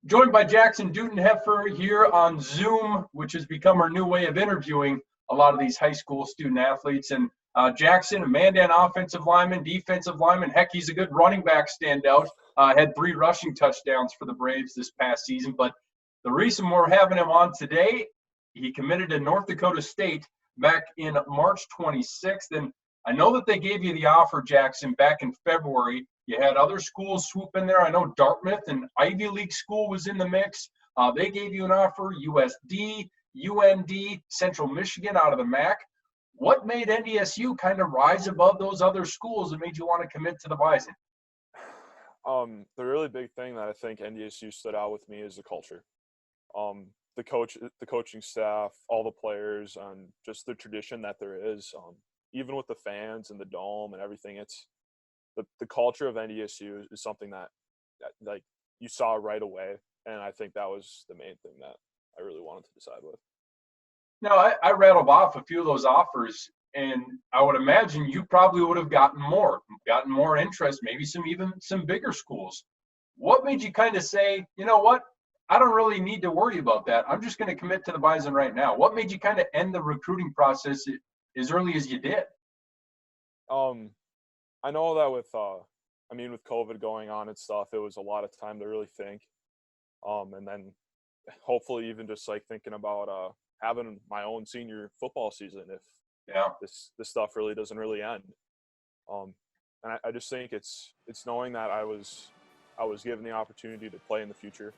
Joined by Jaxon Duttenhefer here on Zoom, which has become our new way of interviewing a lot of these high school student athletes. And Jaxon, a Mandan offensive lineman, defensive lineman. Heck, he's a good running back standout. Had 3 rushing touchdowns for the Braves this past season. But the reason we're having him on today, he committed to North Dakota State back in March 26th. And I know that they gave you the offer, Jaxon, back in February. You had other schools swoop in there. I know Dartmouth, an Ivy League school, was in the mix. They gave you an offer, USD, UND, Central Michigan out of the MAC. What made NDSU kind of rise above those other schools and made you want to commit to the Bison? The really big thing that I think NDSU stood out with me is the culture. The coaching staff, all the players, and just the tradition that there is. Even with the fans and the dome and everything, it's the culture of NDSU is something that like you saw right away, and I think that was the main thing that I really wanted to decide with. Now, I rattled off a few of those offers, and I would imagine you probably would have gotten more interest, maybe even some bigger schools. What made you kind of say, you know what, I don't really need to worry about that. I'm just going to commit to the Bison right now. What made you kind of end the recruiting process as early as you did? I know that with COVID going on and stuff, it was a lot of time to really think. And then hopefully even just like thinking about having my own senior football season if this stuff really doesn't really end. And I just think it's knowing that I was given the opportunity to play in the future.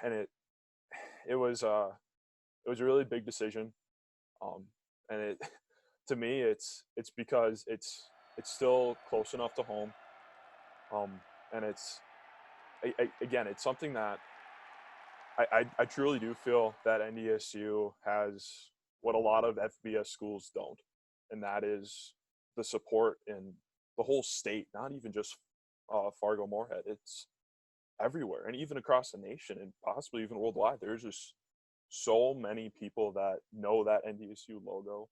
And it was a really big decision. And it to me it's because it's still close enough to home. And it's it's something that I truly do feel that NDSU has what a lot of FBS schools don't, and that is the support in the whole state, not even just Fargo Moorhead. It's everywhere, and even across the nation, and possibly even worldwide. There's just so many people that know that NDSU logo,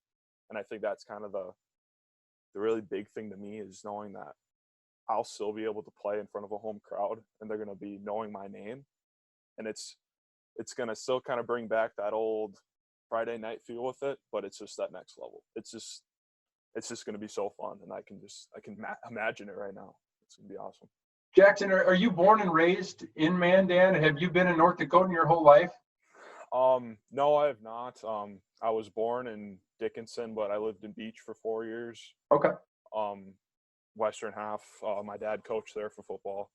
and I think that's kind of the really big thing to me is knowing that I'll still be able to play in front of a home crowd, and they're going to be knowing my name, and it's going to still kind of bring back that old Friday night feel with it, but it's just that next level. It's just going to be so fun, and I can imagine it right now. It's going to be awesome. Jaxon, are you born and raised in Mandan? Have you been in North Dakota your whole life? No, I have not. I was born in Dickinson, but I lived in Beach for 4 years. Okay. Western half. My dad coached there for football.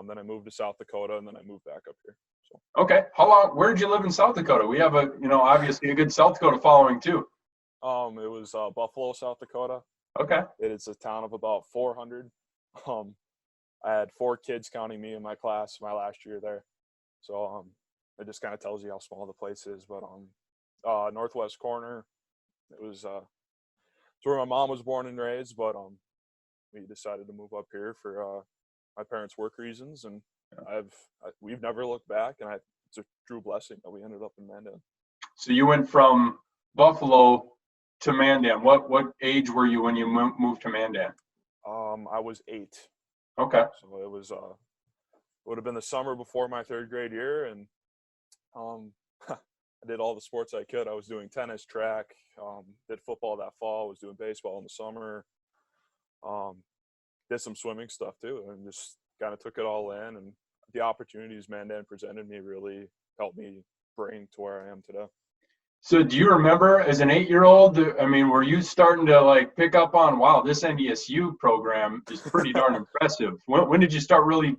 Then I moved to South Dakota, and then I moved back up here. So. Okay. How long? Where did you live in South Dakota? We have obviously a good South Dakota following too. It was Buffalo, South Dakota. Okay. It is a town of about 400. I had 4 kids counting me in my class my last year there. So it just kind of tells you how small the place is. But northwest corner, it was it's where my mom was born and raised, but we decided to move up here for my parents' work reasons, and we've never looked back, and it's a true blessing that we ended up in Mandan. So you went from Buffalo to Mandan. What age were you when you moved to Mandan? I was 8. Okay. So it was would have been the summer before my 3rd grade year, and I did all the sports I could. I was doing tennis, track, did football that fall, was doing baseball in the summer, did some swimming stuff too, and just kind of took it all in. And the opportunities Mandan presented me really helped me bring to where I am today. So do you remember as an 8-year-old, I mean, were you starting to like pick up on, wow, this NDSU program is pretty darn impressive? When did you start really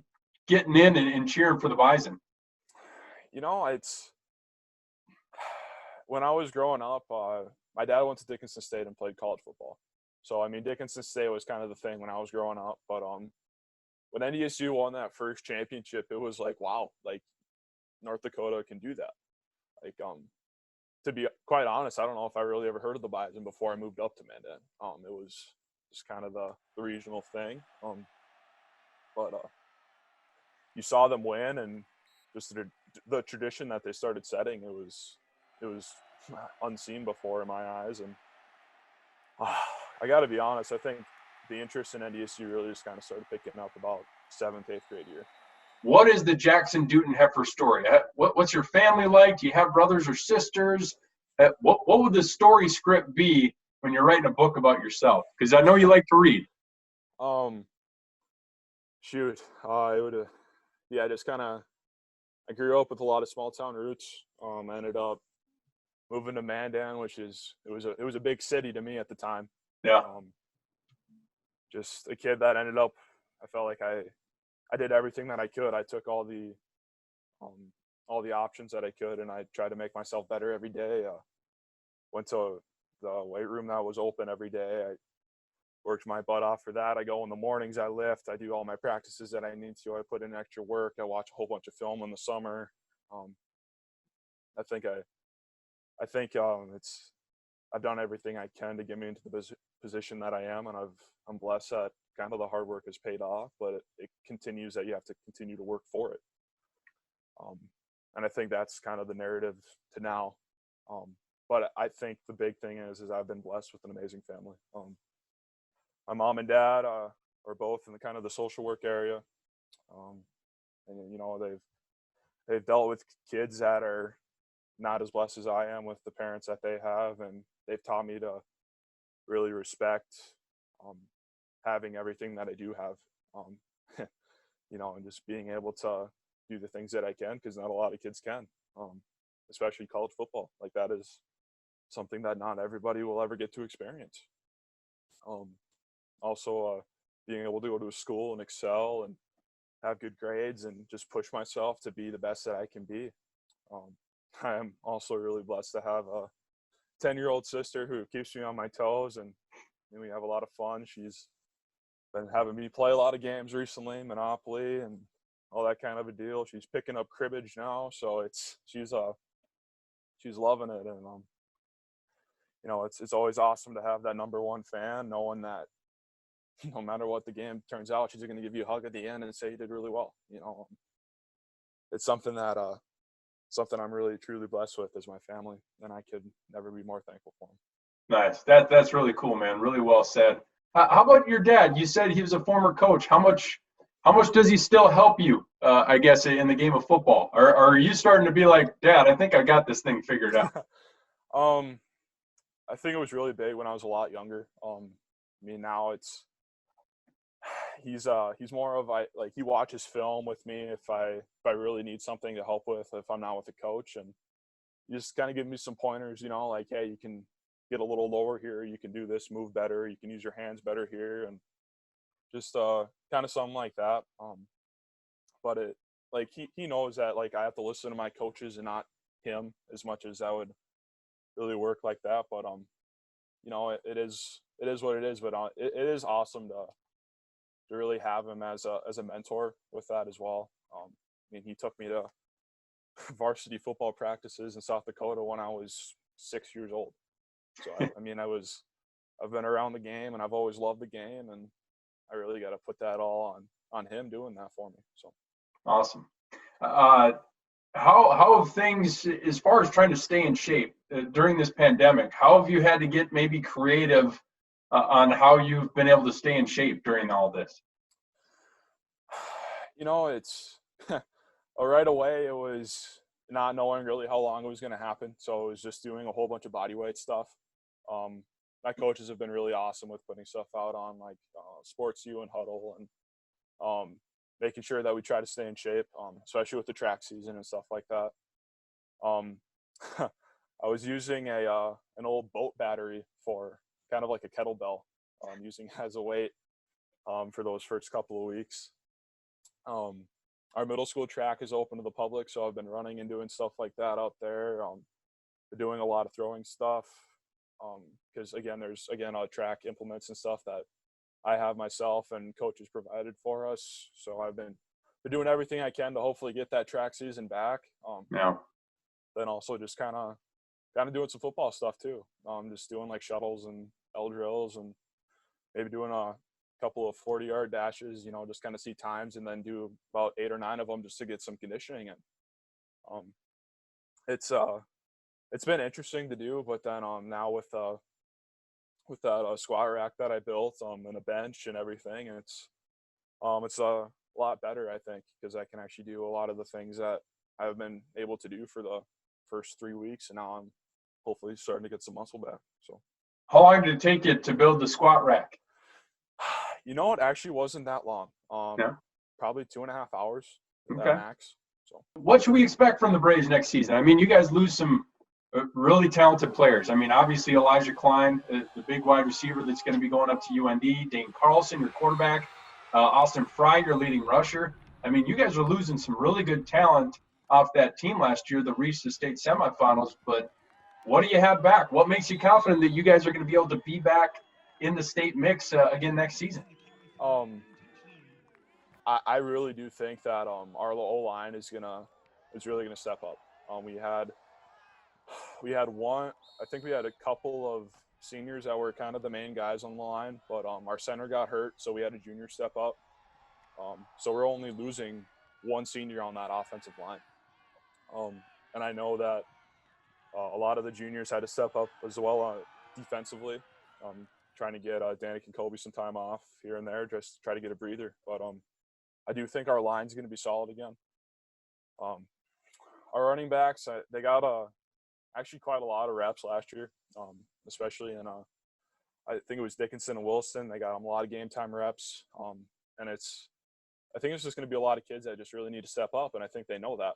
getting in and cheering for the Bison? It's when I was growing up, my dad went to Dickinson State and played college football. So, I mean, Dickinson State was kind of the thing when I was growing up. But when NDSU won that first championship, it was like, wow, like North Dakota can do that. Like, to be quite honest, I don't know if I really ever heard of the Bison before I moved up to Mandan. It was just kind of the regional thing. But you saw them win, and just the tradition that they started setting, it was unseen before in my eyes. And I got to be honest, I think the interest in NDSU really just kind of started picking up about 7th, 8th grade year. What is the Jaxon Duttenhefer story? What's your family like? Do you have brothers or sisters? What would the story script be when you're writing a book about yourself? Because I know you like to read. Shoot, it would, yeah, just kind of, I grew up with a lot of small town roots. I ended up moving to Mandan, which it was a big city to me at the time. Yeah. Just a kid that ended up, I felt like I did everything that I could. I took all the options that I could, and I tried to make myself better every day. Went to the weight room that was open every day. I worked my butt off for that. I go in the mornings, I lift, I do all my practices that I need to. I put in extra work. I watch a whole bunch of film in the summer. I think I've done everything I can to get me into the position that I am, and I'm blessed that kind of the hard work has paid off, but it continues that you have to continue to work for it. And I think that's kind of the narrative to now. But I think the big thing is I've been blessed with an amazing family. My mom and dad are both in the kind of the social work area, and you know they've dealt with kids that are not as blessed as I am with the parents that they have, and they've taught me to really respect having everything that I do have, you know, and just being able to do the things that I can, because not a lot of kids can, especially college football. Like, that is something that not everybody will ever get to experience. Also, being able to go to a school and excel and have good grades and just push myself to be the best that I can be. I am also really blessed to have a 10-year-old sister who keeps me on my toes, and we have a lot of fun. She's been having me play a lot of games recently, Monopoly and all that kind of a deal. She's picking up cribbage now, so she's loving it, and you know, it's always awesome to have that number one fan, knowing that no matter what the game turns out, she's going to give you a hug at the end and say you did really well. You know, it's something that something I'm really truly blessed with is my family, and I could never be more thankful for them. Nice. That's really cool, man. Really well said. How about your dad? You said he was a former coach. How much does he still help you? I guess in the game of football, or are you starting to be like, Dad, I think I got this thing figured out? I think it was really big when I was a lot younger. I mean, now he's more of he watches film with me if I really need something to help with, if I'm not with a coach, and you just kind of give me some pointers, you know, like, hey, you can get a little lower here, you can do this move better, you can use your hands better here, and just kind of something like that. But he knows that, like, I have to listen to my coaches and not him as much as I would really work like that. But you know, it is what it is. But it is awesome to really have him as a mentor with that as well. I mean, he took me to varsity football practices in South Dakota when I was 6 years old. So I mean, I've been around the game, and I've always loved the game, and I really got to put that all on him doing that for me. So Awesome. How have things, as far as trying to stay in shape during this pandemic, how have you had to get maybe creative on how you've been able to stay in shape during all this? You know, it's right away, it was not knowing really how long it was going to happen. So it was just doing a whole bunch of body weight stuff. My coaches have been really awesome with putting stuff out on, like, Sports U and Huddle, and making sure that we try to stay in shape, especially with the track season and stuff like that. I was using an old boat battery for kind of like a kettlebell, using as a weight for those first couple of weeks. Our middle school track is open to the public, so I've been running and doing stuff like that out there. Been doing a lot of throwing stuff, because again, there's track implements and stuff that I have myself and coaches provided for us. So I've been doing everything I can to hopefully get that track season back. Yeah. Then also just kind of doing some football stuff too. Just doing like shuttles and L drills, and maybe doing a couple of 40-yard dashes, you know, just kind of see times, and then do about 8 or 9 of them just to get some conditioning in. It's been interesting to do, but then now with that squat rack that I built, and a bench and everything, and it's lot better, I think, because I can actually do a lot of the things that I've been able to do for the first 3 weeks, and now I'm hopefully starting to get some muscle back. So, How long did it take you to build the squat rack? you know, it actually wasn't that long. Yeah. Probably 2.5 hours Okay. at max. So, What should we expect from the Braves next season? I mean, you guys lose some really talented players. I mean, obviously Elijah Klein, the big wide receiver that's going to be going up to UND, Dane Carlson, your quarterback, Austin Fry, your leading rusher. I mean, you guys are losing some really good talent off that team last year that reached the state semifinals. But what do you have back? What makes you confident that you guys are going to be able to be back in the state mix again next season? I really do think that our O-line is really gonna step up. We had one. I think we had a couple of seniors that were kind of the main guys on the line, but our center got hurt, so we had a junior step up. So we're only losing one senior on that offensive line. And I know that a lot of the juniors had to step up as well defensively, trying to get Danik and Kobe some time off here and there, just to try to get a breather. But I do think our line's going to be solid again. Our running backs, they got actually quite a lot of reps last year, especially in I think it was Dickinson and Wilson. They got them a lot of game time reps, and I think it's just going to be a lot of kids that just really need to step up, and I think they know that.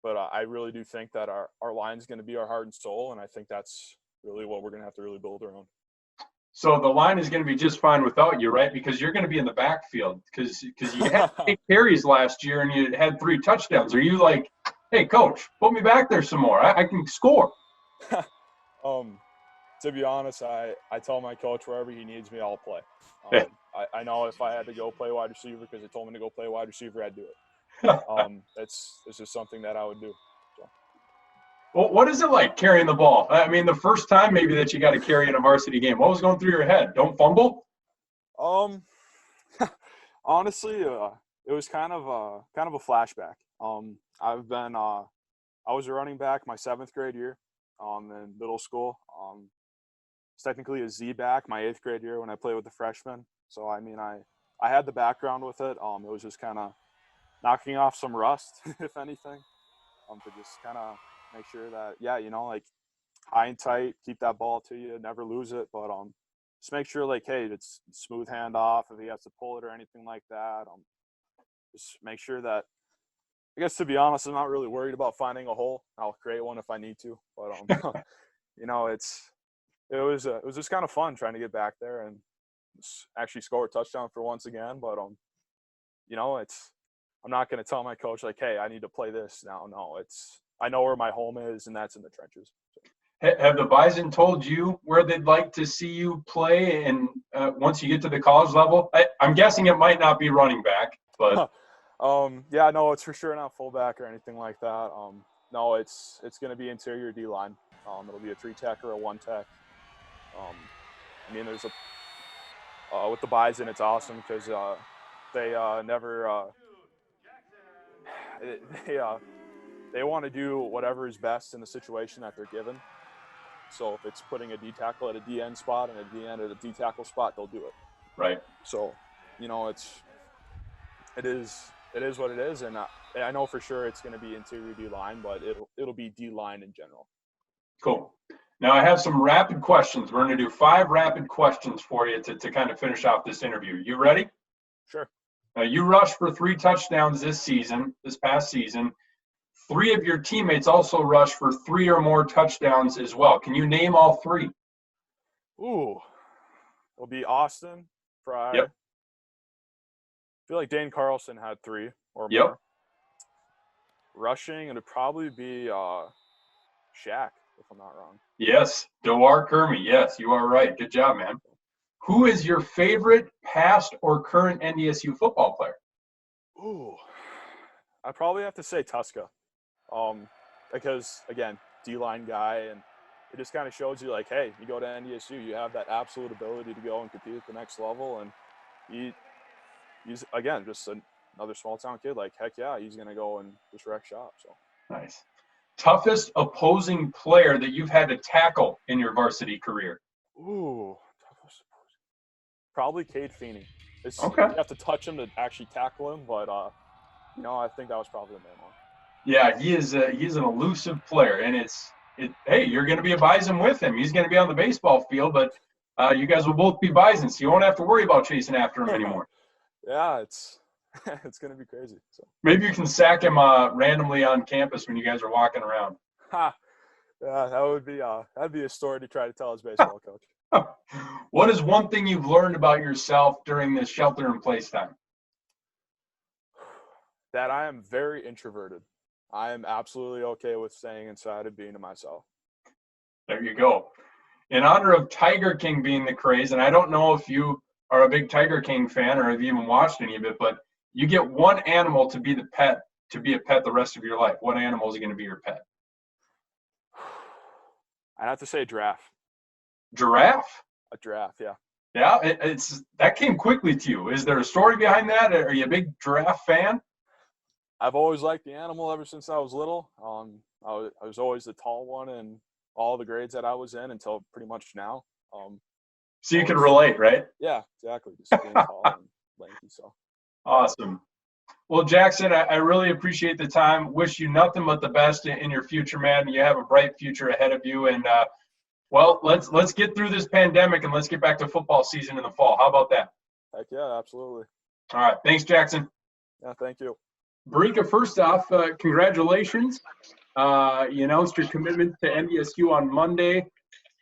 But I really do think that our line's going to be our heart and soul, and I think that's really what we're going to have to really build around. So the line is going to be just fine without you, right? Because you're going to be in the backfield because you had 8 carries last year and you had 3 touchdowns. Are you like, hey, coach, put me back there some more. I can score. To be honest, I tell my coach wherever he needs me, I'll play. I know if I had to go play wide receiver because they told me to go play wide receiver, I'd do it. It's just something that I would do. So. Well, what is it like carrying the ball? I mean, the first time maybe that you got to carry in a varsity game, what was going through your head? Don't fumble? Honestly, it was kind of a flashback. I was a running back my 7th grade year in middle school. It's technically a Z back my 8th grade year when I played with the freshmen. So, I mean, I had the background with it. It was just kind of knocking off some rust, if anything, to just kind of make sure that, like high and tight, keep that ball to you, never lose it. But just make sure, like, hey, it's smooth handoff if he has to pull it or anything like that. Just make sure that, I guess, to be honest, I'm not really worried about finding a hole. I'll create one if I need to. But, it was just kind of fun trying to get back there and actually score a touchdown for once again. But, I'm not going to tell my coach, like, hey, I need to play this now. No, I know where my home is, and that's in the trenches. So. Have the Bison told you where they'd like to see you play? And once you get to the college level, I'm guessing it might not be running back, but. No, it's for sure not fullback or anything like that. No, it's going to be interior D-line. It'll be a 3-tech or a 1-tech. I mean, there's with the Bison, it's awesome because they never they want to do whatever is best in the situation that they're given. So if it's putting a D tackle at a DN spot and a DN at a D tackle spot, they'll do it. Right. So, it is what it is, and I know for sure it's going to be interior D line, but it'll be D line in general. Cool. Now I have some rapid questions. We're going to do 5 rapid questions for you to kind of finish off this interview. You ready? Sure. You rushed for 3 touchdowns this past season. 3 of your teammates also rushed for 3 or more touchdowns as well. Can you name all 3? Ooh. It'll be Austin, Fry. Yep. I feel like Dane Carlson had 3 or more. Yep. Rushing, it'd probably be Shaq, if I'm not wrong. Yes, Dewar Kermey. Yes, you are right. Good job, man. Who is your favorite past or current NDSU football player? Ooh, I probably have to say Tuska, because again, D-line guy, and it just kind of shows you like, hey, you go to NDSU, you have that absolute ability to go and compete at the next level, and he's again just another small town kid. Like, heck yeah, he's gonna go and just wreck shop. So nice. Toughest opposing player that you've had to tackle in your varsity career? Ooh, probably Cade Feeney. Okay. You have to touch him to actually tackle him, but I think that was probably the main one. Yeah, he's an elusive player, and hey, you're going to be a Bison with him. He's going to be on the baseball field, but you guys will both be Bison, so you won't have to worry about chasing after him anymore. Yeah, it's going to be crazy. So maybe you can sack him randomly on campus when you guys are walking around. Ha! Yeah, that'd be a story to try to tell his baseball coach. What is one thing you've learned about yourself during this shelter-in-place time? That I am very introverted. I am absolutely okay with staying inside and being to myself. There you go. In honor of Tiger King being the craze, and I don't know if you are a big Tiger King fan or have you even watched any of it, but you get one animal to be a pet the rest of your life. What animal is going to be your pet? I'd have to say giraffe. Giraffe? A giraffe, yeah. Yeah, it's that came quickly to you. Is there a story behind that? Are you a big giraffe fan? I've always liked the animal ever since I was little. I was always the tall one in all the grades that I was in until pretty much now. So you can relate, right? Yeah, exactly. Just being tall and lanky. So awesome. Well, Jaxon, I really appreciate the time. Wish you nothing but the best in your future, man. You have a bright future ahead of you, and well, let's get through this pandemic and let's get back to football season in the fall. How about that? Heck yeah, absolutely. All right, thanks, Jaxon. Yeah, thank you. Barika, first off, congratulations. You announced your commitment to NDSU on Monday.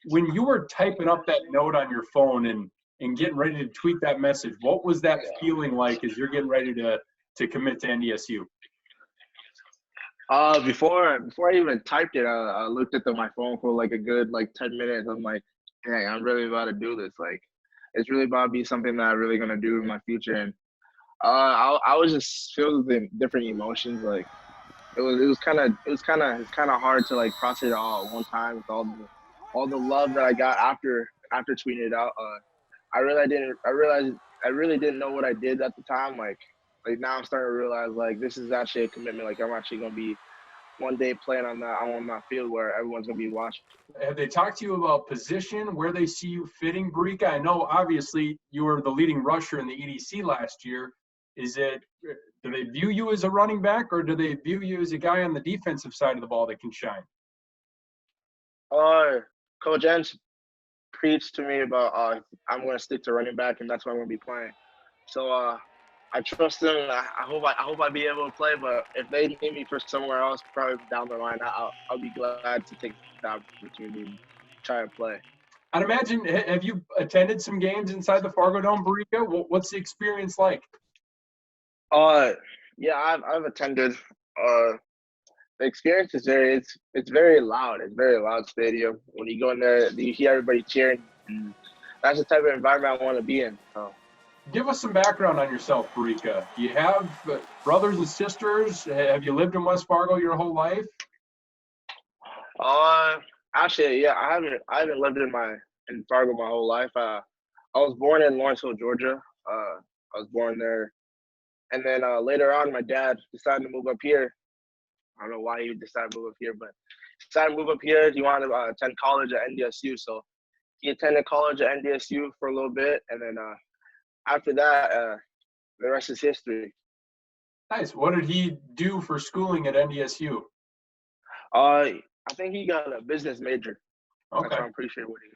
When you were typing up that note on your phone and getting ready to tweet that message, what was that feeling like as you're getting ready to commit to NDSU? Before I even typed it, I looked at my phone for like a good 10 minutes. I'm like, dang, I'm really about to do this. Like, it's really about to be something that I'm really gonna do in my future. And I was just filled with different emotions. Like, it's kind of hard to process it all at one time with all the love that I got after tweeting it out. I really didn't know what I did at the time. Like now I'm starting to realize this is actually a commitment. Like, I'm actually gonna be one day playing on that field where everyone's gonna be watching. Have they talked to you about position, where they see you fitting, Barika? I know obviously you were the leading rusher in the EDC last year. Do they view you as a running back, or do they view you as a guy on the defensive side of the ball that can shine? Coach Entz preached to me about I'm going to stick to running back, and that's what I'm going to be playing. So I trust him. I hope I be able to play. But if they need me for somewhere else, probably down the line, I'll be glad to take the opportunity and try and play. I'd imagine. Have you attended some games inside the Fargo Dome, Barika? What's the experience like? Yeah, I've attended. The experience is it's very loud. It's a very loud stadium. When you go in there, you hear everybody cheering. And that's the type of environment I want to be in. So. Give us some background on yourself, Barika. Do you have brothers and sisters? Have you lived in West Fargo your whole life? Actually, yeah, I haven't lived in Fargo my whole life. I was born in Lawrenceville, Georgia. I was born there. And then later on, my dad decided to move up here. I don't know why he decided to move up here, but he decided to move up here. He wanted to attend college at NDSU. So he attended college at NDSU for a little bit. And then after that, the rest is history. Nice. What did he do for schooling at NDSU? I think he got a business major. Okay. That's what I'm pretty sure what he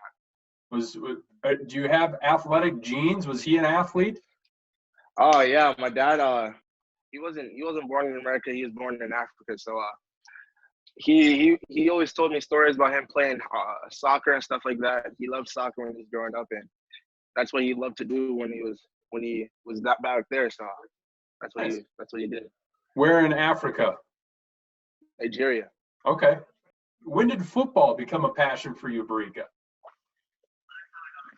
got. Do you have athletic genes? Was he an athlete? Oh yeah, my dad. He wasn't born in America. He was born in Africa. So he always told me stories about him playing soccer and stuff like that. He loved soccer when he was growing up, and that's what he loved to do when he was that back there. So that's what he did. Where in Africa? Nigeria. Okay. When did football become a passion for you, Barika?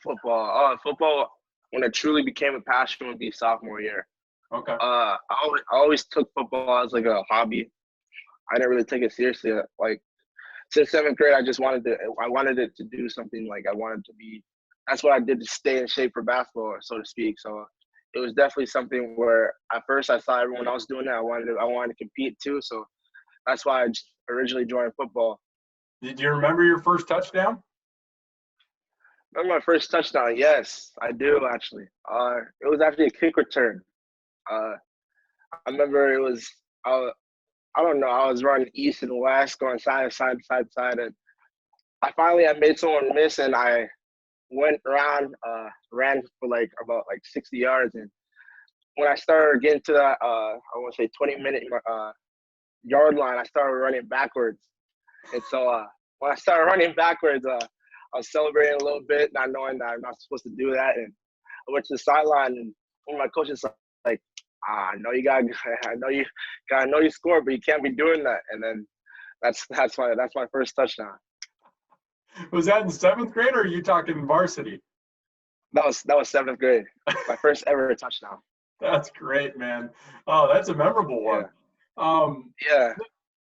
Football. When it truly became a passion would be sophomore year. Okay. I always took football as a hobby. I didn't really take it seriously. Since 7th grade, I wanted it to do something. I wanted to be. That's what I did to stay in shape for basketball, so to speak. So it was definitely something where at first I saw everyone else doing it. I wanted to compete too. So that's why I originally joined football. Did you remember your first touchdown? That's my first touchdown. Yes, I do actually. It was actually a kick return. Uh, I remember it was. I don't know. I was running east and west, going side to side, side to side, and I made someone miss, and I went around, ran for like about like 60 yards, and when I started getting to that, I want to say 20-minute yard line, I started running backwards, and so when I started running backwards, I was celebrating a little bit, not knowing that I'm not supposed to do that, and I went to the sideline, and one of my coaches was like, I know you got, I know you scored, but you can't be doing that, and then that's my first touchdown. Was that in seventh grade, or are you talking varsity? That was seventh grade. My first ever touchdown. That's great, man. Oh, that's a memorable one. Yeah.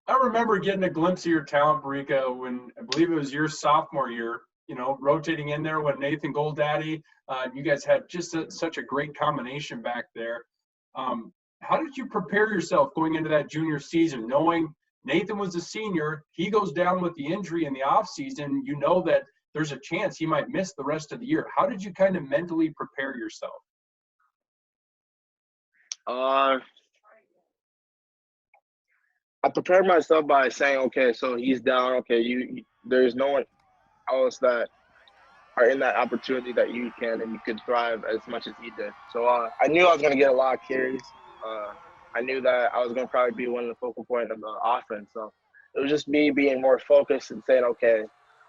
I remember getting a glimpse of your talent, Barika, when I believe it was your sophomore year, you know, rotating in there with Nathan Goldaddy. You guys had just such a great combination back there. How did you prepare yourself going into that junior season, knowing Nathan was a senior, he goes down with the injury in the offseason, you know that there's a chance he might miss the rest of the year. How did you kind of mentally prepare yourself? I prepared myself by saying, okay, so he's down. Okay, there's no one else that are in that opportunity that you can, and you could thrive as much as he did. So I knew I was going to get a lot of carries. I knew that I was going to probably be one of the focal point of the offense. So it was just me being more focused and saying, okay,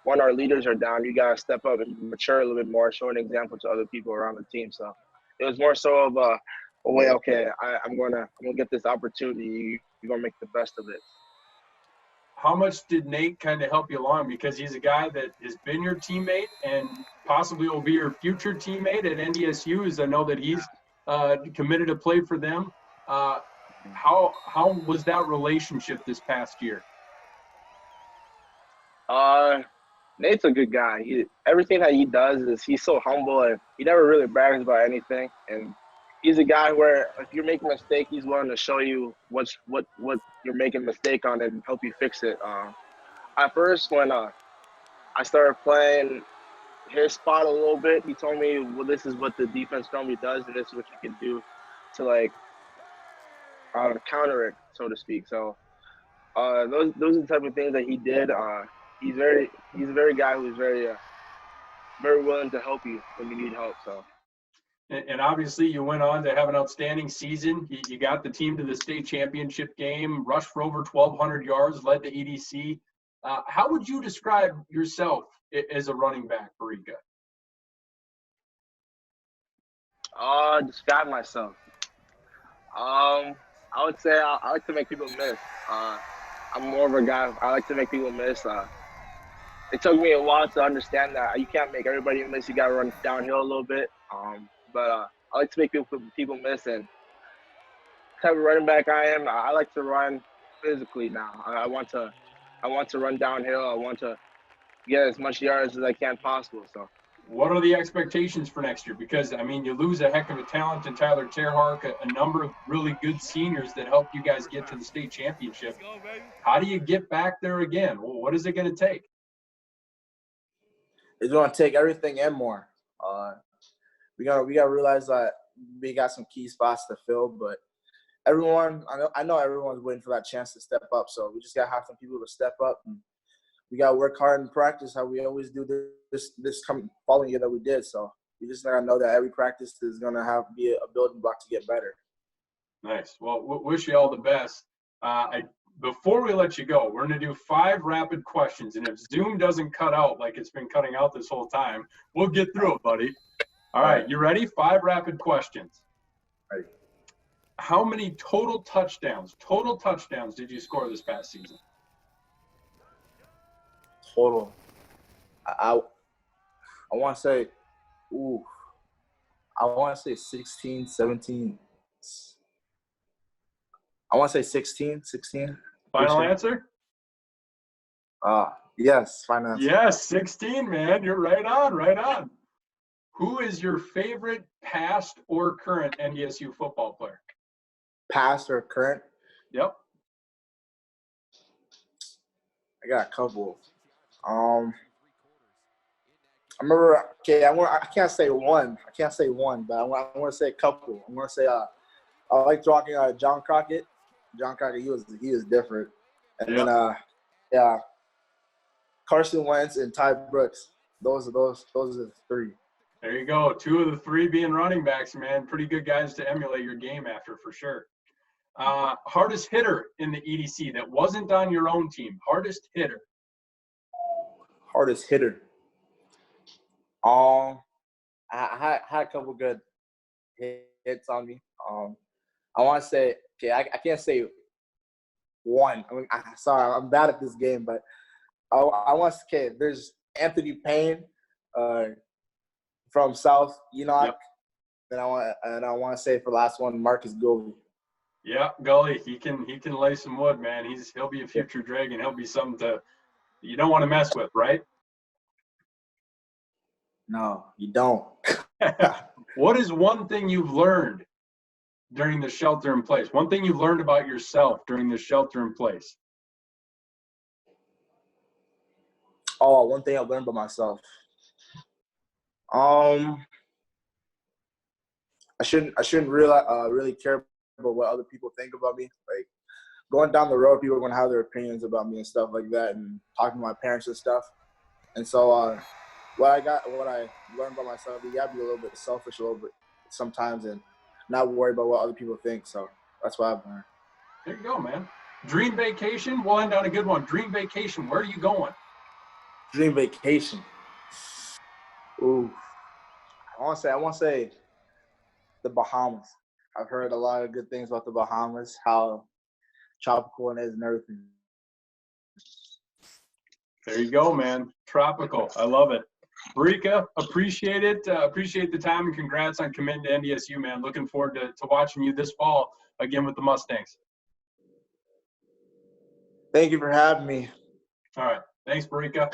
when our leaders are down, you got to step up and mature a little bit more, show an example to other people around the team. So it was more so of okay, I'm gonna get this opportunity. You're gonna make the best of it. How much did Nate kind of help you along? Because he's a guy that has been your teammate and possibly will be your future teammate at NDSU. As I know that he's committed to play for them. How was that relationship this past year? Nate's a good guy. Everything that he does is he's so humble, and he never really brags about anything. And he's a guy where if you're making a mistake, he's willing to show you what you're making a mistake on and help you fix it. At first, when I started playing his spot a little bit, he told me, well, this is what the defense normally does, and this is what you can do to like counter it, so to speak. So those are the type of things that he did. He's a very guy who's very willing to help you when you need help. So. And obviously, you went on to have an outstanding season. You got the team to the state championship game, rushed for over 1,200 yards, led the EDC. How would you describe yourself as a running back, Barika? Describe myself. I would say I like to make people miss. I'm more of a guy. I like to make people miss. It took me a while to understand that you can't make everybody miss. You got to run downhill a little bit. But I like to make people miss. And the type of running back I am, I like to run physically now. I want to run downhill. I want to get as much yards as I can possible. So. What are the expectations for next year? Because, I mean, you lose a heck of a talent in Tyler Terhark, a number of really good seniors that helped you guys get to the state championship. How do you get back there again? Well, what is it going to take? It's going to take everything and more. We got to realize that we got some key spots to fill, but I know everyone's waiting for that chance to step up. So we just got to have some people to step up, and we got to work hard and practice how we always do this following year that we did. So we just got to know that every practice is going to be a building block to get better. Nice. Well, wish you all the best. Before we let you go, we're going to do 5 rapid questions. And if Zoom doesn't cut out like it's been cutting out this whole time, we'll get through it, buddy. All right. You ready? 5 rapid questions. Ready. How many total touchdowns did you score this past season? Total. I want to say, I want to say 16, 17. I want to say 16. Final answer? Yes, final answer. Yes, 16, man. You're right on. Who is your favorite past or current NDSU football player? Past or current? Yep. I got a couple. I remember. Okay, I can't say one. I can't say one, but I want to say a couple. I'm gonna say I like talking John Crockett. John Crockett, he was different. And then yeah, Carson Wentz and Ty Brooks. Those are the three. There you go. 2 of the 3 being running backs, man. Pretty good guys to emulate your game after, for sure. Hardest hitter in the EDC that wasn't on your own team. Hardest hitter. Hardest hitter. I had a couple good hits on me. I want to say, okay, I can't say one. I mean, sorry, I'm bad at this game, but I want to say, there's Anthony Payne from South Enoch. Yep. And I want to say for the last one, Marcus Govey. Yeah, Gully, he can lay some wood, man. He'll be a future Dragon. He'll be something you don't want to mess with, right? No, you don't. What is one thing you've learned during the shelter in place? One thing you've learned about yourself during the shelter in place? Oh, one thing I've learned about myself. I shouldn't really care about what other people think about me. Like, going down the road, people are gonna have their opinions about me and stuff like that, and talking to my parents and stuff. And so, what I learned about myself, you gotta be a little bit selfish, a little bit sometimes, and not worry about what other people think. So that's what I've learned. There you go, man. Dream vacation. We'll end on a good one. Dream vacation. Where are you going? Dream vacation. Ooh, I want to say the Bahamas. I've heard a lot of good things about the Bahamas, how tropical it is and everything. There you go, man. Tropical. I love it. Barika, appreciate it. Appreciate the time, and congrats on committing to NDSU, man. Looking forward to watching you this fall again with the Mustangs. Thank you for having me. All right. Thanks, Barika.